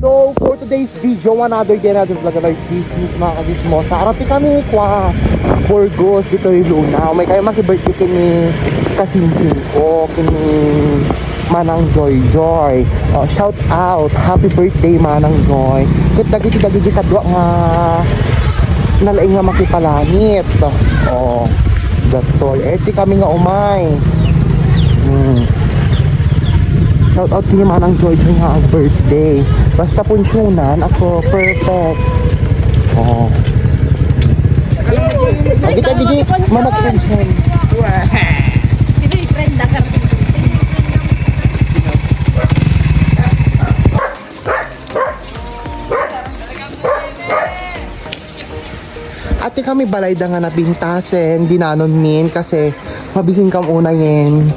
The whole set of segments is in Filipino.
So, for today's video, another day, another vlog, another chismis, mga kagismo. Sa arati kami, kwa Burgos, dito yung Luna. May kayo maki-birthday kini kasinsin ko, kini Manang Joy Joy. Oh, shout out, happy birthday Manang Joy. Kit dagi kadwa nga nalaing nga makipalanit. Oh, gatol. Eti kami nga umay. Shout out kini Manang Joy Joy nga ang birthday. Basta punsyonan ako perfect. Oh. Agit manag punsyon. Ini friend dakar. Ate kami balay da nga napintasen, dinanon min kasi mabisin kam una yen.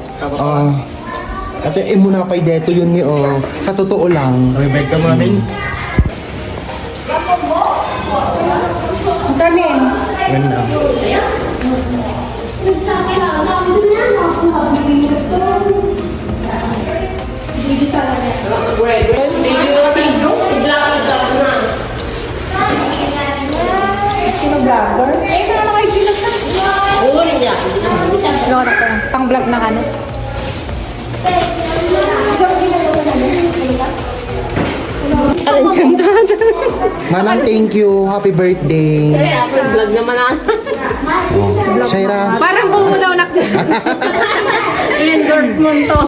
Ate imo na pay deto yun ni sa totoo lang. May bike ka muna rin. Dami. Ganda. Sino vlogger? Eh, na kayo sino sa? Oo, niya. Lora ko. Pang vlog na ano. Manang thank you, happy birthday. Ako vlog naman ako. Shaira. Parang bumunaw na. I-endorsement to.